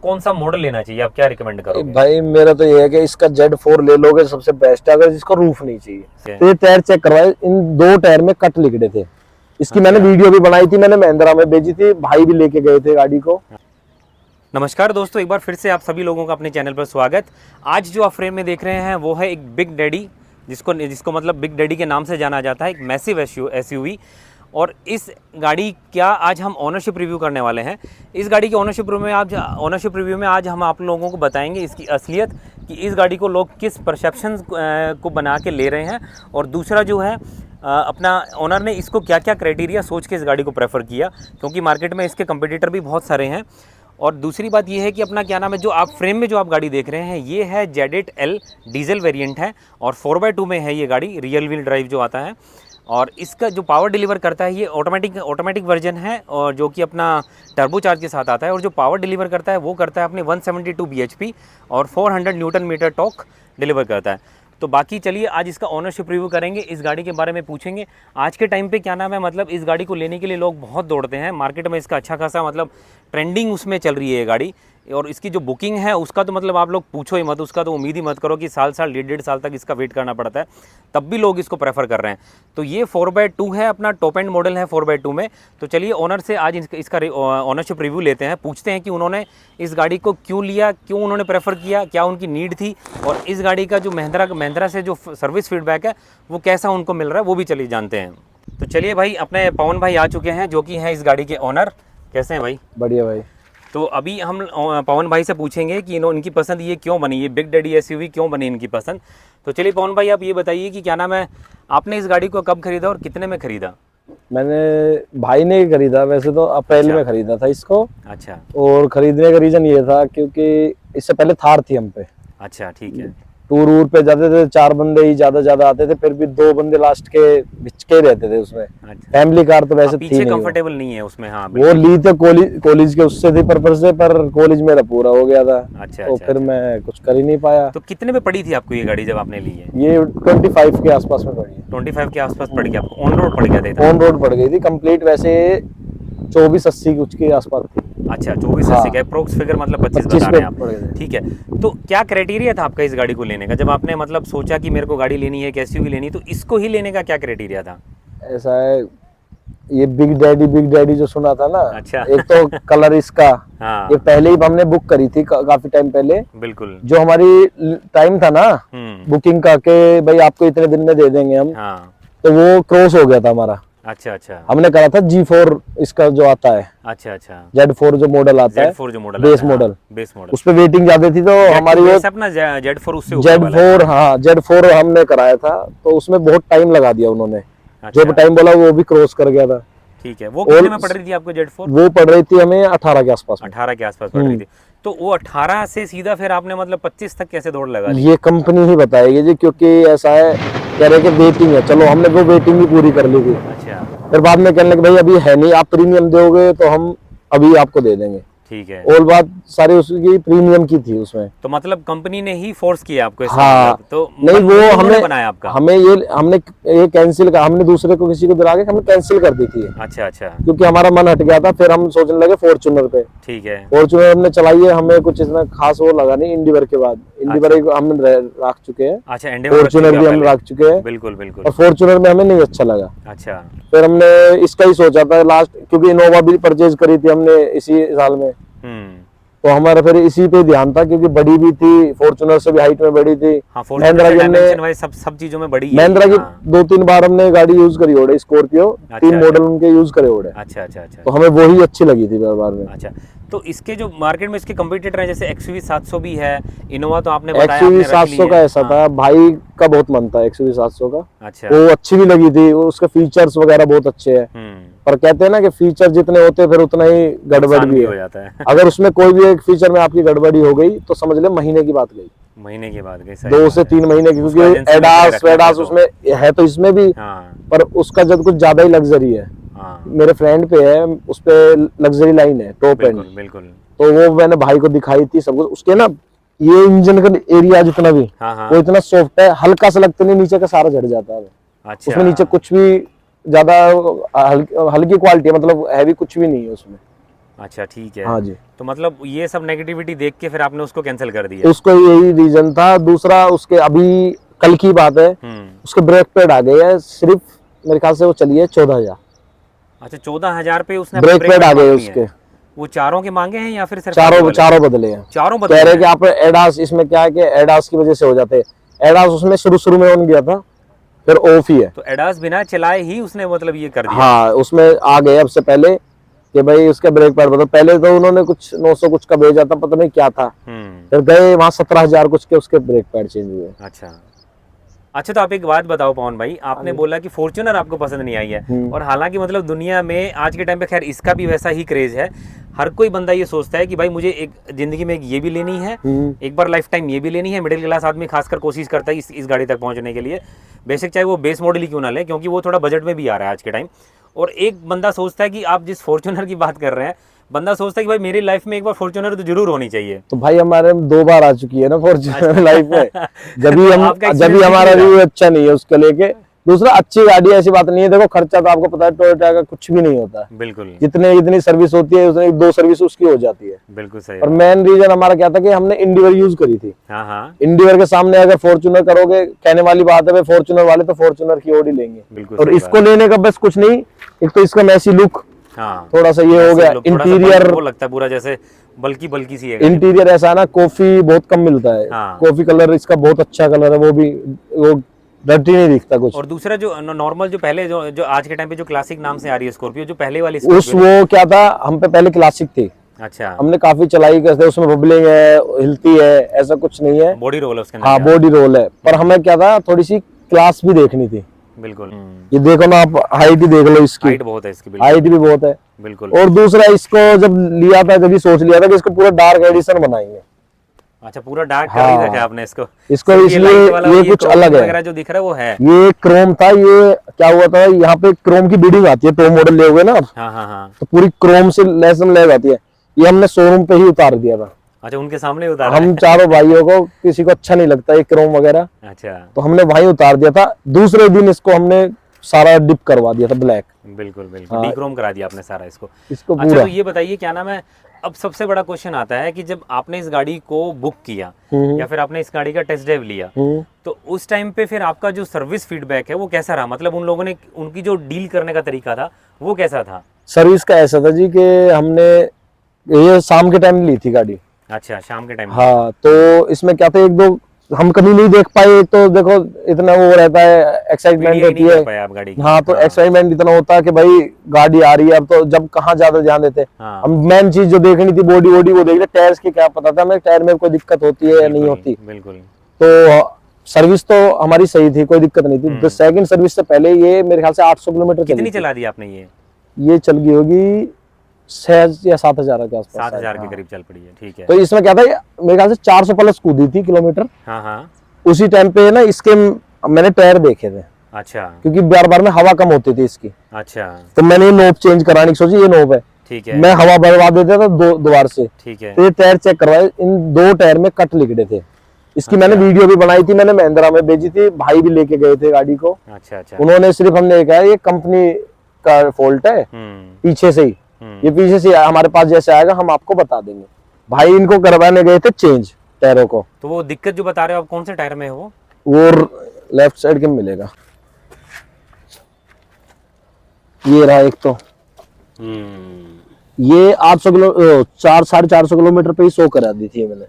कौन सा मॉडल लेना चाहिए, आप क्या रिकमेंड करोगे? भाई मेरा तो ये है कि इसका Z4 ले लोगे सबसे बेस्ट है, अगर जिसको रूफ नहीं चाहिए। तो ये टायर चेक करवाए, इन 2 टायर में कट लिखड़े थे। इसकी मैंने वीडियो भी बनाई थी, मैंने महिंद्रा में भेजी थी, भाई भी लेके गए थे गाड़ी को। नमस्कार दोस्तों, एक बार फिर से आप सभी लोगों का अपने चैनल पर स्वागत। आज जो आप फ्रेम में देख रहे हैं वो है एक बिग डैडी, जिसको मतलब बिग डैडी के नाम से जाना जाता है, एक मैसिव एसयूवी। और इस गाड़ी क्या आज हम ओनरशिप रिव्यू करने वाले हैं। इस गाड़ी के ओनरशिप रिव्यू में आज हम आप लोगों को बताएंगे इसकी असलियत, कि इस गाड़ी को लोग किस परसेप्शन को बना के ले रहे हैं, और दूसरा जो है अपना ओनर ने इसको क्या क्या क्राइटेरिया सोच के इस गाड़ी को प्रेफर किया, क्योंकि मार्केट में इसके कंपटीटर भी बहुत सारे हैं। और दूसरी बात ये है कि अपना क्या नाम है, जो आप फ्रेम में जो आप गाड़ी देख रहे हैं ये है Z8L डीजल वेरिएंट है, और 4x2 में है ये गाड़ी, रियल व्हील ड्राइव जो आता है। और इसका जो पावर डिलीवर करता है ये ऑटोमेटिक वर्जन है, और जो कि अपना टर्बो चार्ज के साथ आता है। और जो पावर डिलीवर करता है वो करता है अपने 172 bhp और 400 न्यूटन मीटर टॉर्क डिलीवर करता है। तो बाकी चलिए आज इसका ओनरशिप रिव्यू करेंगे, इस गाड़ी के बारे में पूछेंगे। आज के टाइम पे क्या नाम है, मतलब इस गाड़ी को लेने के लिए लोग बहुत दौड़ते हैं मार्केट में, इसका अच्छा खासा मतलब ट्रेंडिंग उसमें चल रही है ये गाड़ी। और इसकी जो बुकिंग है उसका तो मतलब आप लोग पूछो ही मत, उसका तो उम्मीद ही मत करो कि साल 1.5 साल तक इसका वेट करना पड़ता है, तब भी लोग इसको प्रेफर कर रहे हैं। तो ये 4x2 है, अपना टॉप एंड मॉडल है 4x2 में। तो चलिए ओनर से आज इसका ओनरशिप रिव्यू लेते हैं, पूछते हैं कि उन्होंने इस गाड़ी को क्यों लिया, क्यों उन्होंने प्रेफर किया, क्या उनकी नीड थी, और इस गाड़ी का जो महिंद्रा से जो सर्विस फीडबैक है वो कैसा उनको मिल रहा है, वो भी चलिए जानते हैं। तो चलिए भाई, अपने पवन भाई आ चुके हैं जो कि हैं इस गाड़ी के ओनर। कैसे हैं भाई? बढ़िया भाई। तो अभी हम पवन भाई से पूछेंगे कि इनकी पसंद ये क्यों बनी, ये बिग डैडी एसयूवी क्यों बनी इनकी पसंद। तो चलिए पवन भाई, आप ये बताइए कि क्या नाम है, आपने इस गाड़ी को कब खरीदा और कितने में खरीदा? मैंने भाई ने खरीदा, वैसे तो अप्रैल में खरीदा था इसको। अच्छा। और खरीदने का रीजन ये था क्योंकि इससे पहले थार थी हम पे। अच्छा, ठीक है। टूर पे जाते थे, 4 बंदे ही ज्यादा आते थे, फिर भी 2 बंदे लास्ट के बिच के रहते थे उसमें। अच्छा। फैमिली कार तो वैसे पीछे कंफर्टेबल नहीं है उसमें। हाँ, वो ली तो कॉलेज के उससे थी पर्पज से, पर कॉलेज मेरा पूरा हो गया था। अच्छा। तो फिर मैं कुछ कर ही नहीं पाया। तो कितने में पड़ी थी आपको ये गाड़ी जब आपने ली है? ये 25 के आसपास में पड़ी है। 25 के आसपास पड़ गया आपको? ऑन रोड पड़ गया था? ऑन रोड पड़ गई थी कंप्लीट, वैसे 24-80 कुछ के आसपास थी। अच्छा, 24-80 का अप्रोक्स फिगर, मतलब 25 बता रहे हैं आप। ठीक है। तो क्या क्राइटेरिया था आपका इस गाड़ी को लेने का, जब आपने मतलब सोचा कि मेरे को गाड़ी लेनी है, कैसी भी लेनी, तो इसको ही लेने का क्या क्राइटेरिया था? ऐसा है, ये बिग डैडी जो सुना था ना। अच्छा। एक तो कलर इसका हाँ। ये पहले ही हमने बुक करी थी काफी टाइम पहले। बिल्कुल। जो हमारी टाइम था ना बुकिंग का, के भाई आपको इतने दिन में दे देंगे हम। हाँ। तो वो क्रॉस हो गया था हमारा। अच्छा। हमने करा था G4 इसका जो आता है। अच्छा। Z4 जो मॉडल आता है, Z4 जो मॉडल बेस मॉडल, उस पे वेटिंग ज्यादा थी, तो हमारी वो अपना Z4 उससे Z4, हाँ Z4 हमने कराया था, तो उसमें बहुत टाइम लगा दिया उन्होंने। जो टाइम बोला वो भी क्रॉस कर गया था। ठीक है। वो कितने में पड़ रही थी आपको Z4? वो पड़ रही थी हमें 18 के आसपास। 18 के आसपास पड़ रही थी। तो वो 18 से सीधा फिर आपने मतलब 25 तक कैसे दौड़ लगा दी? ये कंपनी ही बताएगी जी, क्योंकि ऐसा है, कह रहे कि वेटिंग है। चलो हमने वो वेटिंग भी पूरी कर ली थी। अच्छा। फिर बाद में कहने लगे भाई अभी है नहीं, आप प्रीमियम दोगे तो हम अभी आपको दे देंगे। ठीक है। और बात सारी उसकी प्रीमियम की थी उसमें। तो मतलब कंपनी ने ही फोर्स किया आपको? हाँ। मतलब तो नहीं, वो हमने बनाया आपका? हमने ये कैंसिल कर, हमने दूसरे को किसी को दिला के हमने कैंसिल कर दी थी। अच्छा। क्योंकि हमारा मन हट गया था, फिर हम सोचने लगे फॉर्च्यूनर पे। ठीक है। फॉर्च्यूनर हमने चलाई है, हमें कुछ इतना खास वो लगा नहीं। इंडिवर के बाद इंडिवर हम रख चुके हैं। अच्छा। फॉर्च्यूनर भी हम रख चुके हैं। बिल्कुल। और फॉर्च्यूनर में हमें नहीं अच्छा लगा। अच्छा। फिर हमने इसका ही सोचा था लास्ट, क्योंकि इनोवा भी परचेज करी थी हमने इसी साल में। तो हमारा फिर इसी पे ध्यान था, क्योंकि बड़ी भी थी, फॉर्च्यूनर से भी हाइट में बड़ी थी। महिंद्रा की हमने सब चीजों में बड़ी, महिंद्रा की 2-3 बार हमने गाड़ी यूज करी ओडे, स्कॉर्पियो 3 मॉडल उनके यूज करे ओडे। अच्छा। तो हमें वही अच्छी लगी थी बार में। अच्छा। तो इसके जो मार्केट में इसके कंपटीटर हैं, जैसे XUV 700 भी है, इनोवा तो आपने बताया। XUV 700 का ऐसा था, भाई का बहुत मन था XUV 700 का। अच्छा। वो अच्छी भी लगी थी, उसके फीचर्स वगैरह बहुत अच्छे हैं। पर कहते हैं ना कि फीचर जितने होते हैं फिर उतना ही गड़बड़ भी हो जाता है। अगर उसमें कोई भी एक फीचर में आपकी गड़बड़ी हो गई तो समझ ले महीने की बात गई। महीने की बात गई। 2 से 3 महीने की, क्योंकि एडास उसमें है तो इसमें भी। पर उसका जब कुछ ज्यादा ही लग्जरी है। मेरे फ्रेंड पे है, उस पे लग्जरी लाइन है टॉप एंड। बिल्कुल। तो वो मैंने भाई को दिखाई थी सब कुछ। उसके ना ये इंजन का एरिया जितना भी वो इतना सॉफ्ट है, हल्का सा लगता नहीं, नीचे का सारा झड़ जाता है। अच्छा। उसमें नीचे कुछ भी ज्यादा हल्की क्वालिटी है, मतलब हैवी कुछ भी नहीं है उसमें। अच्छा ठीक है। हाँ जी। तो मतलब ये सब नेगेटिविटी देख के फिर आपने उसको कैंसिल कर दिया। उसको यही रीजन था। दूसरा उसके अभी कल की बात है, उसके ब्रेक पैड आ गए हैं, सिर्फ मेरे ख्याल से वो चली है 14,000। अच्छा 14,000 पे उसने ब्रेक पैड आ गए मांग लिए उसके। हैं। वो चारों के मांगे हैं या फिर सिर्फ चारों बदले हैं। चारों कह बदले रहे हैं? कि आप एडास, इसमें क्या है कि एडास की वजह से हो जाते हैं। एडास उसमें शुरू में ऑन गया था, फिर ऑफ ही है। तो एडास बिना चलाए ही उसने मतलब ये कर दिया? हाँ, उसमें आ गए अब से पहले कि भाई उसका ब्रेक पैड बदलो। पहले तो उन्होंने कुछ 900 कुछ का भेजा था, पता नहीं क्या था। फिर गए वहां 17,000 कुछ के उसके ब्रेक पैड चेंज हुए। अच्छा तो आप एक बात बताओ पवन भाई, आपने बोला कि फॉर्च्यूनर आपको पसंद नहीं आई है, और हालांकि मतलब दुनिया में आज के टाइम पे खैर इसका भी वैसा ही क्रेज है। हर कोई बंदा ये सोचता है कि भाई मुझे एक जिंदगी में एक ये भी लेनी है, एक बार लाइफ टाइम ये भी लेनी है। मिडिल क्लास आदमी खासकर कोशिश करता है इस गाड़ी तक पहुंचने के लिए, बेशक चाहे वो बेस मॉडल ही क्यों ना ले, क्योंकि वो थोड़ा बजट में भी आ रहा है आज के टाइम। और एक बंदा सोचता है कि आप जिस फॉर्च्यूनर की बात कर रहे हैं, बंदा सोचता है कि भाई मेरी लाइफ में एक बार फॉर्च्यूनर तो जरूर होनी चाहिए। तो भाई हमारे 2 बार आ चुकी है ना फॉर्च्यूनर लाइफ में। जब भी हमारा नहीं रिव्यू अच्छा नहीं है उसके लेके। दूसरा, अच्छी गाड़ी ऐसी बात नहीं है, देखो खर्चा तो आपको पता है टोयोटा का कुछ भी नहीं होता है। बिल्कुल। जितनी सर्विस होती है उतनी 2 सर्विस उसकी हो जाती है। बिल्कुल सही। और मेन रीजन हमारा क्या था कि हमने इंडिवर यूज करी थी। हाँ। इंडिवर के सामने अगर फॉर्च्यूनर करोगे, कहने वाली बात है, फॉर्च्यूनर वाले तो फॉर्च्यूनर की ओडी लेंगे। और इसको लेने का बस कुछ नहीं, एक तो इसका मैसी लुक, थोड़ा सा ये हो गया। इंटीरियर वो लगता है पूरा जैसे बल्कि सी है। इंटीरियर ऐसा ना, कॉफी बहुत कम मिलता है। कॉफी कलर इसका बहुत अच्छा कलर है, वो डर्टी नहीं दिखता कुछ। और दूसरा जो नॉर्मल जो पहले जो आज के टाइम पे जो क्लासिक नाम से आ रही है स्कॉर्पियो, जो पहले वाली वो क्या था, हम पे पहले क्लासिक थी। अच्छा। हमने काफी चलाई, कैसे उसमें बबलिंग है, हिलती है, ऐसा कुछ नहीं है। बॉडी रोल है उसके अंदर। हाँ, बॉडी रोल है, पर हमें क्या था, थोड़ी सी क्लास भी देखनी थी। बिल्कुल। ये देखो ना आप, हाइट ही देख लो इसकी, हाइट बहुत है इसकी। हाइट भी बहुत है। बिल्कुल। और दूसरा, इसको जब लिया था, जब सोच लिया था कि इसको पूरा डार्क एडिशन बनाएंगे। अच्छा, पूरा डार्क कर ही रखा आपने इसको। इसलिए ये कुछ अलग है। जो दिख रहा है वो है, ये क्रोम था। ये क्या हुआ था, यहाँ पे क्रोम की बीडिंग आती है, टॉप मॉडल ले हुए ना। हाँ। तो पूरी क्रोम से लेसन लग आती है। ये हमने शोरूम पे ही उतार दिया था। अच्छा, उनके सामने उतारा? हम चारों भाइयों को, किसी को अच्छा नहीं लगता ये क्रोम वगैरह। अच्छा। तो हमने वहीं उतार दिया था। दूसरे दिन इसको हमने सारा डिप करवा दिया था ब्लैक। बिल्कुल। डीक्रोम करा दिया आपने सारा इसको पूरा। अच्छा, तो ये बताइए क्या नाम है, अब सबसे बड़ा क्वेश्चन आता है कि जब आपने इस गाड़ी को बुक किया या फिर आपने इस गाड़ी का टेस्ट ड्राइव लिया, तो उस टाइम पे फिर आपका जो सर्विस फीडबैक है वो कैसा रहा? मतलब उन लोगों ने, उनकी जो डील करने का तरीका था वो कैसा था? सर्विस का ऐसा था जी कि हमने ये शाम के टाइम ली थी गाड़ी। अच्छा, शाम के टाइम। हाँ, तो इसमें क्या था, 1-2 हम कभी नहीं देख पाए। तो देखो इतना वो रहता है, एक्साइटमेंट रहती है। आप गाड़ी की। हाँ, तो एक्साइटमेंट इतना होता है कि भाई गाड़ी आ रही है। अब तो जब कहाँ ज्यादा ध्यान देते, हम मेन चीज जो देखनी थी बॉडी वो देख रहे। टायर्स की क्या पता था हमें, टायर में कोई दिक्कत होती है या नहीं होती। बिल्कुल। तो सर्विस तो हमारी सही थी, कोई दिक्कत नहीं थी। सेकंड सर्विस से पहले ये मेरे ख्याल से 800 किलोमीटर कितनी चला दी आपने? ये चल गई होगी 6 या 7,000 के आसपास। 7,000 के करीब चल पड़ी है। ठीक है। तो इसमें क्या था, मेरे ख्याल से 400 प्लस कूदी थी किलोमीटर। हाँ। उसी टाइम पे ना इसके मैंने टायर देखे थे। अच्छा। क्योंकि बार में हवा कम होती थी इसकी। अच्छा। तो मैंने ये नोब चेंज कराने की सोची। ये नोब है, ठीक है। मैं हवा बर्बाद देता था दो बार से। ठीक है। तो ये टायर चेक करवाए, इन 2 टायर में कट लिखड़े थे। इसकी मैंने वीडियो भी बनाई थी, मैंने महिंद्रा में भेजी थी। भाई भी लेके गए थे गाड़ी को। अच्छा। उन्होंने सिर्फ हमने कहा ये कंपनी का फॉल्ट है, पीछे से ही, ये पीछे से हमारे पास जैसे आएगा हम आपको बता देंगे। भाई इनको करवाने गए थे चेंज टायरों को। तो वो दिक्कत जो बता रहे हो आप, कौन से टायर में है वो? लेफ्ट साइड के मिलेगा, ये रहा एक। तो ये 800 किलो 400-450 किलोमीटर पे ही शो करा दी थी मैंने।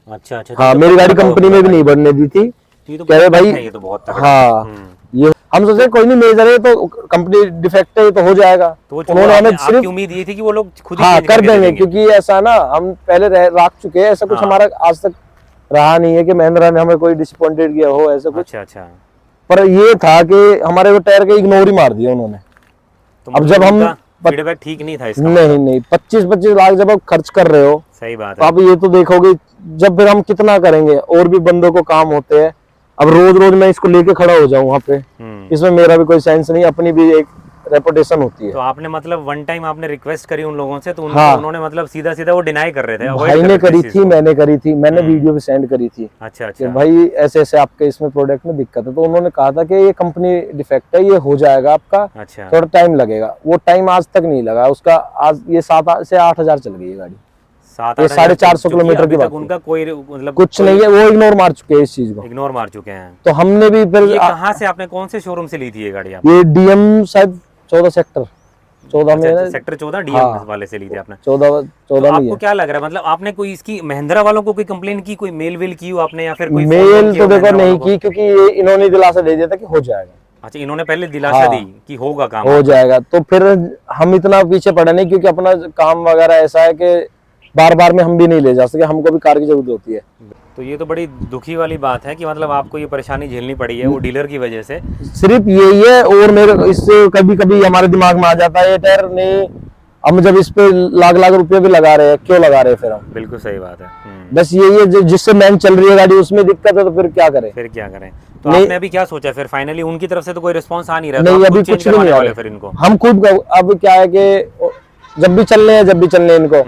अच्छा। हाँ, मेरी गाड़ी कंपनी में भी नहीं बढ़ने दी थी। कह रहे भाई ये तो बहुत हाँ, ये हम सोचे कोई नहीं, मेजर है तो कंपनी डिफेक्ट है तो हो जाएगा। तो उन्होंने हमें सिर्फ उम्मीद ये थी कि वो लोग खुद ही हाँ कर देंगे, क्योंकि ऐसा ना हम पहले रख चुके हैं। ऐसा कुछ हमारा आज तक रहा नहीं है कि महिंद्रा ने हमें कोई डिसअपॉइंटेड किया हो, ऐसा कुछ। अच्छा। पर ये था कि हमारे वो टायर के इग्नोर ही मार दिया उन्होंने। अब जब हम फीडबैक ठीक नहीं था इसका? नहीं 25-25 लाख जब आप खर्च कर रहे हो, सही बात है। तो आप ये तो देखोगे जब फिर हम कितना करेंगे, और भी बंदों को काम होते हैं। अब रोज मैं इसको लेके खड़ा हो जाऊं वहां पे, इसमें मेरा भी कोई सेंस नहीं, अपनी भी एक रेपुटेशन होती है। तो आपने मतलब वन टाइम आपने रिक्वेस्ट करी उन लोगों से, तो हाँ। उन्होंने मतलब सीधा सीधा वो डिनाई कर रहे थे, avoid भाई कर ने रहे थे करी इस चीज थी, को। मैंने करी थी, मैंने वीडियो भी सेंड करी थी अच्छा कि अच्छा। भाई ऐसे ऐसे आपके इसमें प्रोडक्ट में दिक्कत है। तो उन्होंने कहा था कि ये कंपनी डिफेक्ट है, ये हो जाएगा आपका, अच्छा थोड़ा टाइम लगेगा। वो टाइम आज तक नहीं लगा उसका। आज ये 7 से 8 हजार चल गई है गाड़ी। 7-8 ये हजार 450 चुकी, किलोमीटर अभी की तक बात उनका कोई मतलब कुछ नहीं है, वो इग्नोर मार चुके हैं इस चीज को। इग्नोर मार चुके हैं। तो हमने भी फिर ये कहाँ से आपने कौन से शोरूम से ली थी ये गाड़ी आप? ये डीएम शायद 14 सेक्टर 14 में अच्छा, है। सेक्टर 14 डीएम हाँ। वाले से ली थी आपने? 14 तो में ही आपको है। क्या लग रहा है, मतलब आपने कोई इसकी महिंद्रा वालों को कोई कंप्लेन की, कोई मेल वेल की हो आपने, या फिर कोई फोन वोन मेल किया तो हो देखो महिंद्रा नहीं वालों को? की, क्योंकि ये इन्होंने दिलासा दे दिया था कि हो जाएगा। अच्छा, इन्होंने पहले दिलासा हाँ। दी कि होगा काम हो आपका। जाएगा। तो फिर हम इतना पीछे पड़े नहीं, क्योंकि अपना काम वगैरह ऐसा है कि बार बार में हम भी नहीं ले जा सके, हमको भी कार की जरूरत होती है। तो ये तो बड़ी दुखी वाली बात है कि मतलब आपको ये परेशानी झेलनी पड़ी है वो डीलर की वजह से। सिर्फ यही है। और मेरे इससे कभी कभी हमारे दिमाग में आ जाता है ये टायर नहीं, हम जब इस पे लाख लाख रुपए भी लगा रहे हैं, क्यों लगा रहे हैं फिर हम? बिल्कुल सही बात है। बस यही है, जिससे मैन चल रही है गाड़ी उसमें दिक्कत है, तो फिर क्या करें? फिर क्या करें? तो नहीं। आपने अभी क्या सोचा फिर फाइनली? उनकी तरफ से तो कोई रिस्पांस आ नहीं रहा, तो नहीं, आप अभी खुद चेंज कुछ भी नहीं करवाने आ वाले रहा फिर इनको? हम खुद। अब क्या है कि जब भी चलने हैं इनको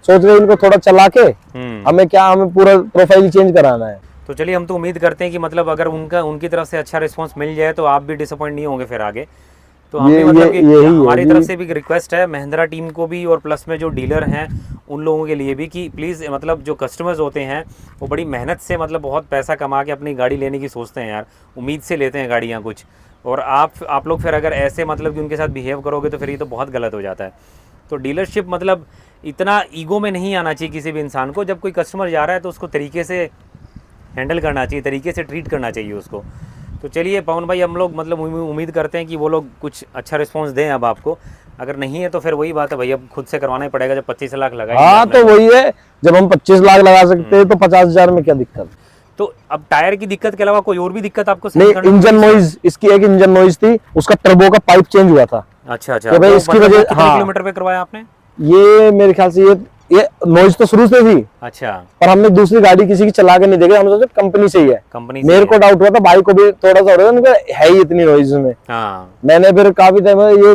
सोच रहे हैं इनको थोड़ा चला के हमें पूरा प्रोफाइल चेंज कराना है। तो चलिए, हम तो उम्मीद करते हैं कि मतलब अगर उनकी तरफ से अच्छा रिस्पांस मिल जाए तो आप भी डिसअपॉइंट नहीं होंगे फिर आगे। तो हम भी मतलब कि यही हमारी है तरफ जी। से भी रिक्वेस्ट है महिंद्रा टीम को भी, और प्लस में जो डीलर हैं उन लोगों के लिए भी, कि प्लीज़ मतलब जो कस्टमर्स होते हैं वो बड़ी मेहनत से मतलब बहुत पैसा कमा के अपनी गाड़ी लेने की सोचते हैं यार, उम्मीद से लेते हैं गाड़ियाँ कुछ, और आप लोग फिर अगर ऐसे मतलब कि उनके साथ बिहेव करोगे तो फिर ये तो बहुत गलत हो जाता है। तो डीलरशिप मतलब इतना ईगो में नहीं आना चाहिए किसी भी इंसान को। जब कोई कस्टमर जा रहा है तो उसको तरीके से हैंडल करना चाहिए, तरीके से ट्रीट करना चाहिए उसको। तो चलिए पवन भाई, हम लोग मतलब उम्मीद करते हैं कि वो लोग कुछ अच्छा रिस्पांस दें अब आपको। अगर नहीं है तो फिर वही बात है भाई, अब खुद से करवाना ही पड़ेगा जब 25 लाख लगाएंगे। हाँ, तो वही है, जब हम 25 लाख लगा सकते हैं तो 50,000 में क्या दिक्कत? तो अब टायर की दिक्कत के अलावा कोई और भी दिक्कत आपको? नहीं, इंजन नॉइज, इसकी एक इंजन नॉइज थी, उसका टर्बो का पाइप चेंज हुआ था। अच्छा अच्छा। तो भाई इसकी वजह, कितने हाँ, किलोमीटर पे करवाया आपने? ये मेरे ख्याल से ये नॉइज तो शुरू से थी, अच्छा। पर हमने दूसरी गाड़ी किसी की चला के नहीं देखी, हमने सोचा कंपनी से ही है। कंपनी मेरे को डाउट हुआ था, भाई को भी थोड़ा सा हो रहा था, है ही इतनी नॉइज में। हाँ। मैंने फिर काफी टाइम ये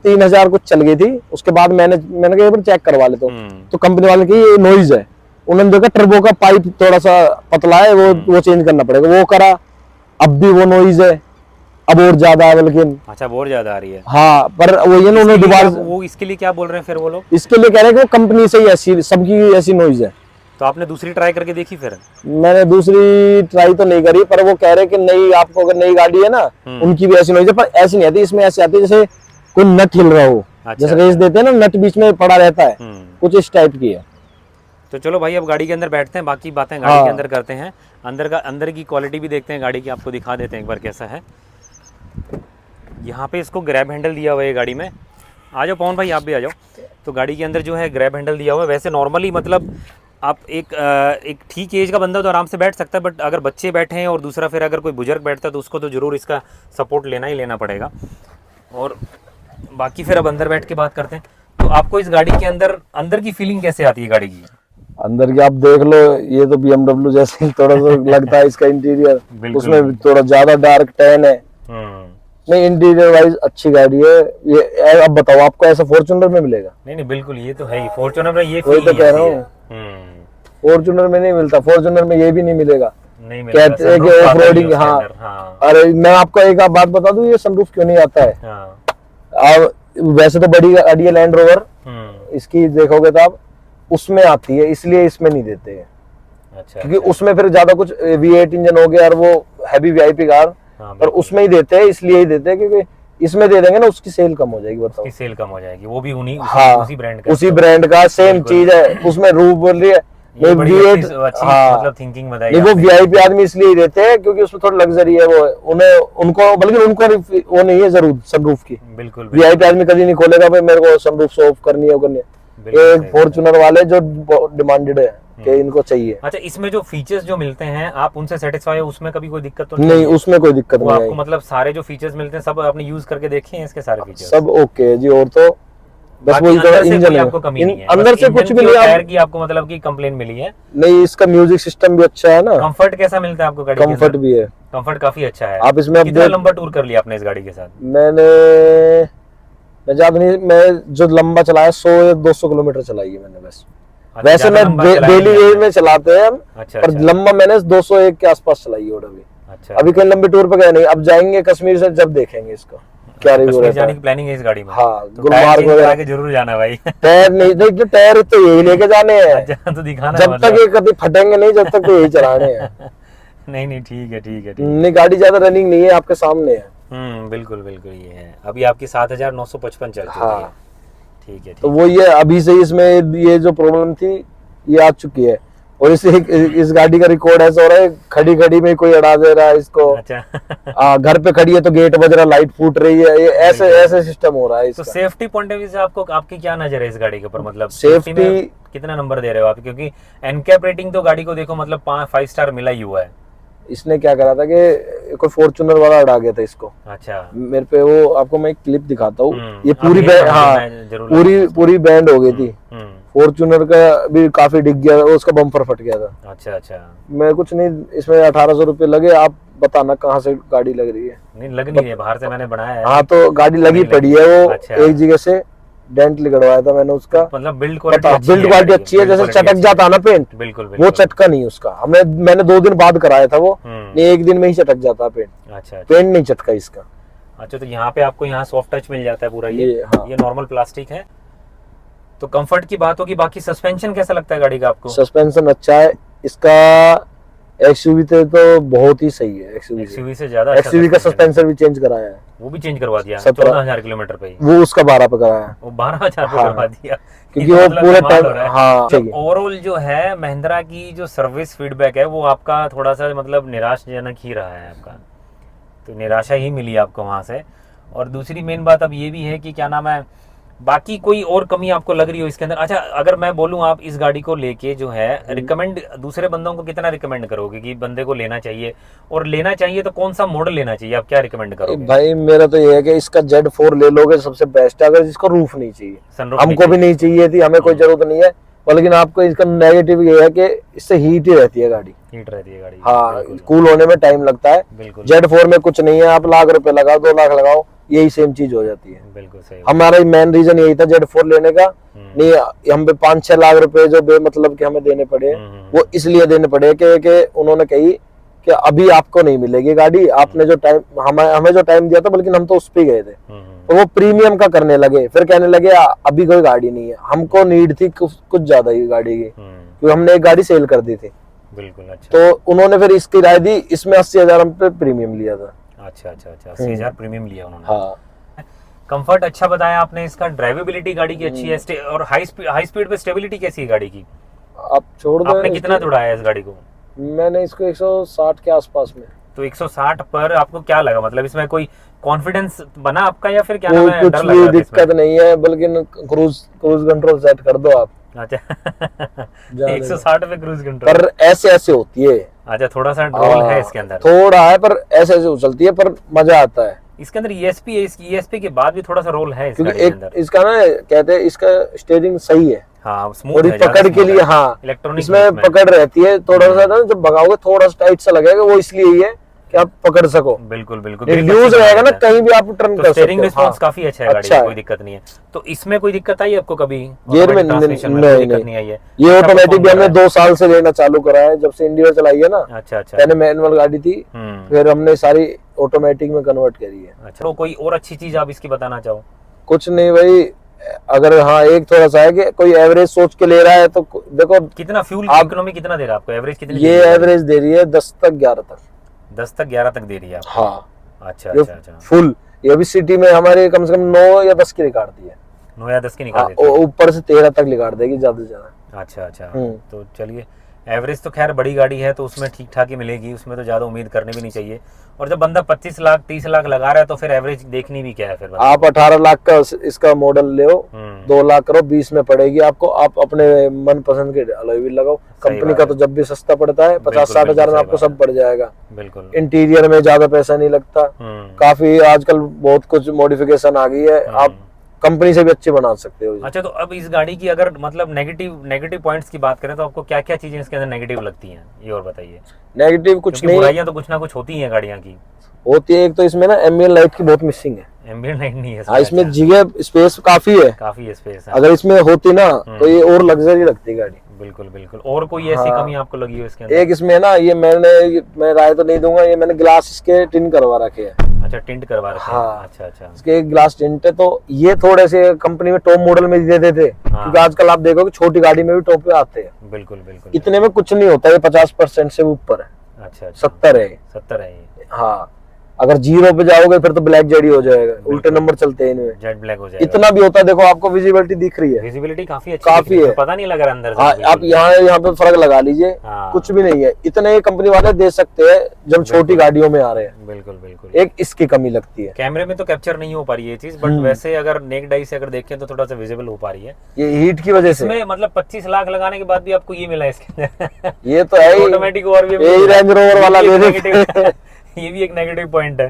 3,000 कुछ चल गई थी। उसके बाद मैंने कहा एक बार चेक करवा ले। तो कंपनी वाले की ये नॉइज है, उन्होंने देखा टर्बो का पाइप थोड़ा सा पतला है, वो चेंज करना पड़ेगा। वो करा, अब भी वो नॉइज है, अब और ज्यादा है बल्कि। अच्छा, बहुत ज्यादा आ रही है। हाँ, पर वो ये उन्होंने दोबारा वो इसके लिए क्या बोल रहे हैं फिर वो लोग? इसके लिए कह रहे हैं कि वो कंपनी से ही ऐसी, सबकी ऐसी नॉइज है। तो आपने दूसरी ट्राई करके देखी फिर? मैंने दूसरी ट्राई तो नहीं करी, पर वो कह रहे हैं कि नहीं, आपको अगर नई गाड़ी है ना उनकी भी ऐसी नॉइज है, पर ऐसी नहीं आती, इसमें ऐसी आती है जैसे कोई नट हिल रहा हो। अच्छा, जैसे रेस देते हैं ना, नट बीच में पड़ा रहता है, कुछ इस टाइप की है। तो चलो भाई, अब गाड़ी के अंदर बैठते हैं, बाकी बातें गाड़ी के अंदर करते हैं। अंदर की क्वालिटी भी देखते हैं गाड़ी की, आपको दिखा देते हैं एक बार कैसा है। यहाँ पे इसको ग्रैब हैंडल दिया हुआ है गाड़ी में। आ जाओ पवन भाई, आप भी आ जाओ। तो गाड़ी के अंदर जो है ग्रैब हैंडल दिया हुआ है। वैसे नॉर्मली मतलब आप एक ठीक एज का बंदा तो आराम से बैठ सकता है, बट अगर बच्चे बैठे हैं और दूसरा फिर अगर कोई बुजुर्ग बैठता है तो उसको तो ज़रूर इसका सपोर्ट लेना ही लेना पड़ेगा। और बाकी फिर अब अंदर बैठ के बात करते हैं। तो आपको इस गाड़ी के अंदर की फीलिंग कैसे आती है गाड़ी की? अंदर की आप देख लो, ये तो BMW जैसे थोड़ा सा लगता है इसका इंटीरियर, उसमें थोड़ा ज्यादा डार्क टैन है। नहीं, इंटीरियर वाइज अच्छी गाड़ी है ये। अब बताओ, आपको ऐसा फॉर्च्यूनर में मिलेगा? नहीं बिल्कुल, ये तो है ही। फॉर्च्यूनर में ये वही तो कह रहा हूँ, फॉर्च्यूनर में नहीं मिलता, फॉर्च्यूनर में ये भी नहीं मिलेगा। नहीं मिलेगा, कहते हैं कि ऑफ रोडिंग। हाँ, अरे मैं आपको एक बात बता दूं, ये सनरूफ क्यों नहीं आता है? अब वैसे तो बड़ी गाड़ी है लैंड रोवर, इसकी देखोगे तो आप उसमें आती है, इसलिए इसमें नहीं देते हैं। अच्छा, क्योंकि उसमें फिर ज्यादा कुछ V8 इंजन हो गया और वो हैवी VIP कार, पर उसमें ही देते हैं, इसलिए ही देते हैं क्योंकि इसमें दे देंगे ना उसकी सेल कम हो जाएगी। बताओ, उसकी सेल कम हो जाएगी, वो भी उसी ब्रांड का सेम चीज है। उसमें रूफ बोल रही है, ये बड़ी अच्छी मतलब थिंकिंग बताई। वो VIP आदमी इसलिए ही देते हैं क्योंकि उसमें थोड़ा लग्जरी है, वो उनको बल्कि उनको वो नहीं है जरूरत सनरूफ की। बिल्कुल, VIP आदमी कभी नहीं खोलेगा भाई मेरे को सनरूफ ऑफ करनी है, वो करनी है। ये फॉर्च्यूनर वाले जो डिमांडेड है कि इनको चाहिए। अच्छा, इसमें जो फीचर्स जो मिलते हैं आप उनसे सेटिस्फाई हो? उसमें कभी कोई दिक्कत तो नहीं? उसमें कोई दिक्कत नहीं आपको? मतलब सारे जो फीचर्स मिलते हैं सब आपने यूज करके देखे हैं इसके सारे फीचर्स? सब ओके है जी। और तो बस वही तो इंजन है, आपको कमी नहीं है अंदर से कुछ भी नहीं। टायर की आपको मतलब की कंप्लेन मिली है? नहीं, इसका म्यूजिक सिस्टम भी अच्छा है ना। कंफर्ट कैसा मिलता है आपको गाड़ी? कंफर्ट भी है, कंफर्ट काफी अच्छा है। आप इसमें कितना लंबा टूर कर लिया आपने इस गाड़ी के साथ? मैंने मैं ज्यादा नहीं, मैं जो लंबा चलाया 100 या 200 किलोमीटर चलाई है मैंने बस। अच्छा, वैसे ज्यादा मैं लंबा चलाया डेली नहीं यूज आपने। में चलाते हैं हम, अच्छा पर अच्छा लंबा मैंने 201 के आसपास चलाई है अभी। अच्छा। अभी कहीं लंबी टूर पे गए नहीं, अब जाएंगे कश्मीर से, जब देखेंगे इसको क्या रिव्यू कश्मीर रहता जाने है। की प्लानिंग है इस गाड़ी में? हाँ, तो टायर गुलमार्ग चेंज करा वगैरह। के जरूर जाना भाई। टायर नहीं, नहीं टायर तो यही लेके जाने हैं। अच्छा, तो दिखाना जब तक ये कभी फटेंगे नहीं, जब तक तो यही चलाने हैं। नहीं नहीं, ठीक है ठीक है ठीक है। नहीं, गाड़ी ज्यादा रनिंग नहीं है, आपके सामने है। बिल्कुल बिल्कुल, ये है। अभी आपकी 7955 चल चुकी है। हाँ, ठीक है तो ठीक वो ये अभी से इसमें ये जो प्रॉब्लम थी ये आ चुकी है। और इस गाड़ी का रिकॉर्ड ऐसा हो रहा है, खड़ी खड़ी में कोई अड़ा दे रहा है इसको। है। अच्छा। घर पे खड़ी है तो गेट बज रहा, लाइट फूट रही है, ये ऐसे बिल्कुल। ऐसे सिस्टम हो रहा है तो इसका। सेफ्टी पॉइंट ऑफ व्यू से आपको, आपकी क्या नजर है इस गाड़ी के ऊपर? मतलब सेफ्टी में कितना नंबर दे रहे हो आप? क्योंकि एनकैप रेटिंग तो गाड़ी को देखो मतलब 5 स्टार मिला ही हुआ है। इसने क्या करा था कि कोई फॉर्च्यूनर वाला अड़ा गया था इसको अच्छा। मेरे पे। वो आपको मैं एक क्लिप दिखाता हूँ, ये आप पूरी भेजना मुझे, हाँ मैं जरूर पूरी लगाऊंगा पूरी बैंड हो गई थी। उसको। फॉर्च्यूनर का भी काफी डिग गया था, उसका बम्पर फट गया था। अच्छा अच्छा। मैं कुछ नहीं, इसमें 1800 रुपये लगे। आप बताना कहाँ से गाड़ी लग रही है। नहीं लग नहीं रही है, बाहर से मैंने बनाया है। हाँ, तो गाड़ी लगी नहीं पड़ी लगी। है वो। अच्छा। एक जगह से डेंट लगवाया था मैंने उसका। मतलब बिल्ड क्वालिटी बिल्ड क्वालिटी अच्छी है, जैसे चटक जाता है ना पेंट, बिल्कुल वो बिल्कुल। चटका नहीं उसका। मैंने 2 दिन बाद कराया था वो, नहीं 1 दिन में ही चटक जाता है पेंट। अच्छा अच्छा। पेंट नहीं चटका इसका। अच्छा, तो यहाँ पे आपको यहाँ सॉफ्ट टच मिल जाता है पूरा। हाँ। ये नॉर्मल प्लास्टिक है। तो कंफर्ट की बात होगी, बाकी सस्पेंशन कैसा लगता है गाड़ी का आपको? सस्पेंशन अच्छा है इसका। एक्सयूवी तो बहुत ही सही है। एक्सयूवी से ज्यादा अच्छा एक्सयूवी का suspension है। सस्पेंसर भी चेंज कराया है। वो भी चेंज करवा दिया 17,000 किलोमीटर पे ही। वो उसका 12 पे कराया है। वो 12,000 पे हाँ। करवा दिया। क्योंकि ये वो मतलब पूरे कमाल टाइम हो रहा है। हाँ तो चाहिए। ओवरऑल जो है महिंद्रा की जो सर्विस फीडबैक है वो आपका थोड़ा सा मतलब निराशाजनक ही रहा है आपका। तो निराशा ही मिली आपको वहाँ से। और दूसरी मेन बात अब ये भी है कि क्या नाम है, बाकी कोई और कमी आपको लग रही हो इसके अंदर? अच्छा, अगर मैं बोलूँ आप इस गाड़ी को लेके जो है रिकमेंड दूसरे बंदों को कितना रिकमेंड करोगे कि बंदे को लेना चाहिए? और लेना चाहिए तो कौन सा मॉडल लेना चाहिए? आप क्या रिकमेंड करोगे? भाई मेरा तो ये है कि इसका Z4 ले लोगे सबसे बेस्ट है। अगर जिसको रूफ नहीं चाहिए, सनरूफ हमको भी नहीं चाहिए थी, हमें कोई जरूरत नहीं है। लेकिन आपको इसका नेगेटिव ये है कि इससे हीट ही रहती है गाड़ी। हीट रहती है गाड़ी। हाँ, बिल्कुल कूल होने में टाइम लगता है। बिल्कुल Z4 में कुछ नहीं है, आप लाख रुपए लगाओ, 2 लाख लगाओ, यही सेम चीज हो जाती है। बिल्कुल सही। हमारा मेन रीजन यही था Z4 लेने का। नहीं, हम पे 5-6 लाख रुपए जो बेमतलब के हमें देने पड़े, वो इसलिए देने पड़े कि उन्होंने कही कि अभी आपको नहीं मिलेगी गाड़ी। आपने जो टाइम हमें जो टाइम दिया था, बल्कि हम तो उस पे गए थे, तो वो प्रीमियम का करने लगे। फिर कहने लगे अभी कोई गाड़ी नहीं है। हमको नीड थी कुछ ज्यादा ही गाड़ी की, क्योंकि हमने एक गाड़ी सेल कर दी थी। बिल्कुल। अच्छा, तो उन्होंने फिर इसकी राय दी, इसमें 80,000 हम पे प्रीमियम लिया था। अच्छा अच्छा अच्छा। 80,000 प्रीमियम लिया उन्होंने। हाँ, कंफर्ट अच्छा बताया आपने इसका। ड्राइवेबिलिटी गाड़ी की अच्छी है। और हाई स्पीड पे स्टेबिलिटी कैसी है गाड़ी की? आप छोड़ दो। आपने कितना दौड़ाया है इस गाड़ी को? मैंने इसको 160 के आसपास में। तो 160 पर आपको क्या लगा? मतलब इसमें कोई कॉन्फिडेंस बना आपका या फिर क्या नाम है, कुछ डर भी लगा दिक्कत नहीं है, बल्कि क्रूज कंट्रोल सेट कर दो आप। अच्छा। 160 पे क्रूज कंट्रोल। पर ऐसे ऐसे होती है। अच्छा, थोड़ा सा रोल है इसके अंदर। थोड़ा है, पर ऐसे ऐसे उछलती है, पर मजा आता है। इसके अंदर ESP है। इस ESP के बाद भी थोड़ा सा रोल है इस क्योंकि गाड़ी के एक अंदर। इसका ना कहते हैं इसका स्टीयरिंग सही है। हाँ, स्मूथ थोड़ी है, ज्यादा पकड़ के स्मूथ लिए। है। हाँ, इलेक्ट्रॉनिक इसमें पकड़ रहती है थोड़ा सा ना, जब भगाओगे थोड़ा सा टाइट सा लगेगा। वो इसलिए ही है कि आप पकड़ सको। बिल्कुल बिल्कुल। यूज रहेगा ना, कहीं भी आप टर्न कर सकते हो। स्टीयरिंग रिस्पांस काफी अच्छा है गाड़ी अच्छा का, है। कोई दिक्कत नहीं है। तो इसमें कोई दिक्कत आई आपको कभी? गियर में ट्रांसमिशन में नहीं, कोई दिक्कत नहीं आई है? ये अच्छा ऑटोमेटिक परफॉर्म भी कर हमने रहा 2 साल से लेना चालू करा है, जब से इंडिया चलाई है ना। अच्छा अच्छा। पहले मैनुअल गाड़ी थी, फिर हमने सारी ऑटोमेटिक में कन्वर्ट करी है। अच्छा, तो कोई और अच्छी चीज आप इसकी बताना चाहो? कुछ नहीं भाई, अगर हाँ एक थोड़ा सा है कि कोई एवरेज सोच के ले रहा है तो देखो कितना फ्यूल इकोनॉमी कितना दे रहा है आपको? एवरेज कितनी ये एवरेज दे रही है 10 तक 11 तक। 10 तक 11 तक दे रही है आपको? हाँ, अच्छा अच्छा अच्छा। फुल। ये भी सिटी में हमारे कम से कम 9 या 10 की रिकॉर्ड दी है। 9 या 10 की निकाल देती है। ऊपर से 13 तक रिकॉर्ड देगी ज्यादा से ज्यादा। अच्छा अच्छा। तो चलिए, एवरेज तो खैर बड़ी गाड़ी है तो उसमें ठीक ठाक ही मिलेगी, उसमें तो ज्यादा उम्मीद करनी भी नहीं चाहिए। और जब बंदा 25 लाख 30 लाख लगा रहा है तो फिर एवरेज देखनी भी क्या है फिर? आप 18 लाख का इसका मॉडल ले 2 लाख करो, 20 में पड़ेगी आपको। आप अपने मन पसंद के अलॉय व्हील लगाओ। कंपनी का तो जब भी सस्ता पड़ता है, 50-60 हजार में आपको सब पड़ जाएगा। बिल्कुल। इंटीरियर में ज्यादा पैसा नहीं लगता। काफी आजकल बहुत कुछ मॉडिफिकेशन आ गई है, आप कंपनी से भी अच्छे बना सकते हो। अच्छा, तो अब इस गाड़ी की अगर मतलब नेगेटिव पॉइंट्स की बात करें तो आपको क्या क्या चीजें इसके अंदर नेगेटिव लगती हैं, ये और बताइए। नेगेटिव कुछ नहीं, बुराइयां तो कुछ ना कुछ होती हैं गाड़ियां की। होती है। एक तो इसमें ना एम्बिएंट लाइट की बहुत मिसिंग है। एम्बिएंट लाइट नहीं है हाँ, इसमें जगह स्पेस काफी है, काफी स्पेस है। अगर इसमें होती ना तो ये और लग्जरी लगती गाड़ी। बिल्कुल बिल्कुल। और कोई ऐसी हाँ। कमी आपको लगी हो इसके अंदर? एक इसमें ना, ये मैं राय तो नहीं दूंगा, ये मैंने ग्लास इसके टिन करवा रखे हैं। अच्छा, टिंट करवा रखे हैं। हाँ। अच्छा अच्छा। इसके एक ग्लास टिंट है, तो ये थोड़े से कंपनी में टॉप मॉडल में दे देते, क्योंकि आजकल आप देखोगे छोटी गाड़ी में भी टॉप पे आते हैं। बिल्कुल बिल्कुल। इतने में कुछ नहीं होता, ये 50% से ऊपर है। अच्छा अच्छा। 70 है। 70 है ये। हाँ, अगर 0 पे जाओगे फिर तो ब्लैक जेड ही हो जाएगा, उल्टे नंबर चलते हैं इनमें। जेड ब्लैक हो जाएगा। इतना भी होता है, देखो आपको विजिबिलिटी दिख रही है, विजिबिलिटी काफी अच्छी काफी है, है। पता नहीं लग रहा अंदर से। हाँ, आप यहाँ पे फर्क लगा लीजिए, हाँ। कुछ भी नहीं है। इतने कंपनी वाले दे सकते हैं जब छोटी गाड़ियों में आ रहे हैं। बिल्कुल बिल्कुल। एक इसकी कमी लगती है, कैमरे में तो कैप्चर नहीं हो पा रही है ये चीज, बट वैसे अगर नेक्ड आई से अगर देखें तो थोड़ा सा विजिबल हो पा रही है। ये हीट की वजह से। इसमें मतलब 25 लाख लगाने के बाद भी आपको ये मिला है इसके अंदर। ये तो है ही, ऑटोमेटिक और भी यही रेंज रोवर वाला दे देते। ये भी एक नेगेटिव पॉइंट है।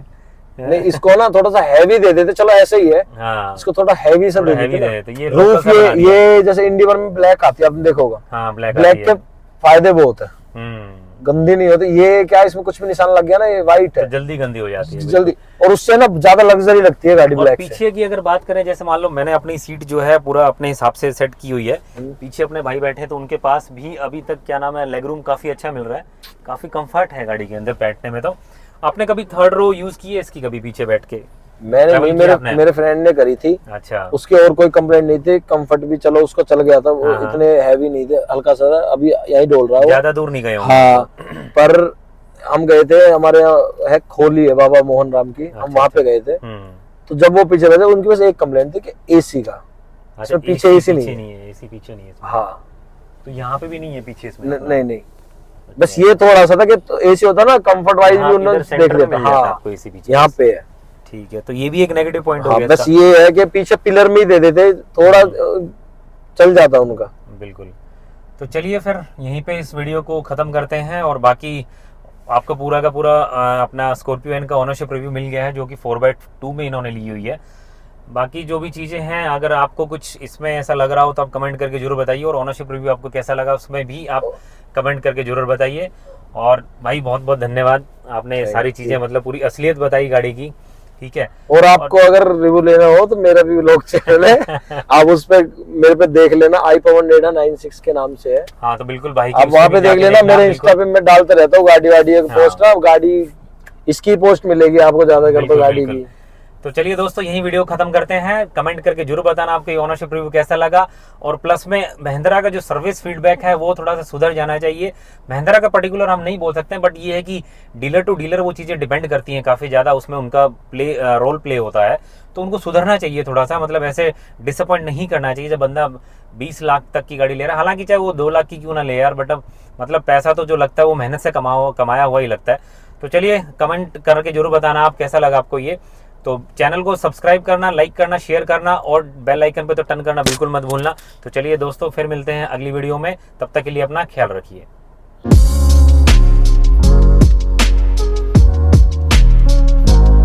नहीं, इसको ना थोड़ा सा हैवी दे देते, चलो ऐसे ही है। हाँ। इसको थोड़ा हैवी सा दे हैवी देते दे देते। ये ना। रूफ लोकल सा बना दिया। ये जैसे इंडिवन में ब्लैक आती है, आपने देखोगा। हाँ, ब्लैक के फायदे बहुत है, हम्म। गंदी नहीं होती। ये क्या, इसमें कुछ भी निशान लग गया ना, ये व्हाइट है, तो जल्दी गंदी हो जाती है जल्दी, और उससे ना ज्यादा लग्जरी लगती है गाड़ी और ब्लैक से। पीछे की अगर बात करें, जैसे मान लो मैंने अपनी सीट जो है पूरा अपने हिसाब से सेट की हुई है, पीछे अपने भाई बैठे हैं तो उनके पास भी अभी तक क्या नाम है लेग रूम काफी अच्छा मिल रहा है, काफी कंफर्ट है गाड़ी के अंदर बैठने में। तो आपने कभी थर्ड रो यूज की है इसकी कभी पीछे बैठ के? मैंने नहीं, मेरे फ्रेंड ने करी थी। अच्छा। उसके और कोई कंप्लेंट नहीं थी, कंफर्ट भी चलो उसको चल गया था, वो हाँ। इतने हैवी नहीं थे, हल्का सा अभी यही डोल रहा है वो। ज्यादा दूर नहीं गए होंगे। हाँ, पर हम गए थे, हमारे यहाँ है खोली है बाबा मोहन राम की, हम वहाँ पे गए थे। तो जब वो पीछे बैठे, उनकी बस एक कंप्लेंट थी कि एसी का, अच्छा, पीछे एसी नहीं है। एसी पीछे नहीं है इसमें। हाँ, तो यहाँ पे भी नहीं है पीछे इसमें? नहीं नहीं, बस ये थोड़ा सा था कि एसी होता ना, कंफर्ट वाइज भी उन्होंने देख लिया था। हाँ, आपको एसी पीछे यहाँ पे है। ठीक है, तो ये भी एक नेगेटिव पॉइंट हो हाँ, गया बस इसका। ये है कि पीछे पिलर में ही दे देते, थोड़ा चल जाता उनका। बिल्कुल। तो चलिए फिर यहीं पे इस वीडियो को ख़त्म करते हैं, और बाकी आपको पूरा का पूरा अपना स्कॉर्पियो एन का ओनरशिप रिव्यू मिल गया है, जो कि 4x2 में इन्होंने ली हुई है। बाकी जो भी चीज़ें हैं, अगर आपको कुछ इसमें ऐसा लग रहा हो तो आप कमेंट करके जरूर बताइए, और ओनरशिप रिव्यू आपको कैसा लगा उसमें भी आप कमेंट करके जरूर बताइए। और भाई बहुत बहुत धन्यवाद, आपने सारी चीज़ें मतलब पूरी असलियत बताई गाड़ी की। ठीक है, और आपको अगर रिव्यू लेना हो तो मेरा भी व्लॉग चैनल है, आप उस पे मेरे पे देख लेना, आई पवन नेडा 96 के नाम से है। हाँ, तो बिल्कुल भाई आप वहाँ पे देख लेना, मेरे इंस्टा पे मैं डालते रहता हूँ गाड़ी वाड़ी एक पोस्ट ना, गाड़ी इसकी पोस्ट मिलेगी आपको ज्यादा कर तो गाड़ी की। तो चलिए दोस्तों, यही वीडियो खत्म करते हैं। कमेंट करके जरूर बताना आपको ये ओनरशिप रिव्यू कैसा लगा, और प्लस में महिंद्रा का जो सर्विस फीडबैक है वो थोड़ा सा सुधर जाना चाहिए। महिंद्रा का पर्टिकुलर हम नहीं बोल सकते हैं, बट ये है कि डीलर टू डीलर वो चीज़ें डिपेंड करती हैं काफ़ी ज़्यादा, उसमें उनका रोल प्ले होता है, तो उनको सुधरना चाहिए थोड़ा सा। मतलब ऐसे डिसअपॉइंट नहीं करना चाहिए जब बंदा 20 लाख तक की गाड़ी ले रहा है, हालांकि चाहे वो 2 लाख की क्यों ना ले यार, बट अब मतलब पैसा तो जो लगता है वो मेहनत से कमाया हुआ ही लगता है। तो चलिए कमेंट करके जरूर बताना आप कैसा लगा आपको ये। तो चैनल को सब्सक्राइब करना, लाइक करना, शेयर करना, और बेल आइकन पे तो टर्न करना बिल्कुल मत भूलना। तो चलिए दोस्तों, फिर मिलते हैं अगली वीडियो में, तब तक के लिए अपना ख्याल रखिए।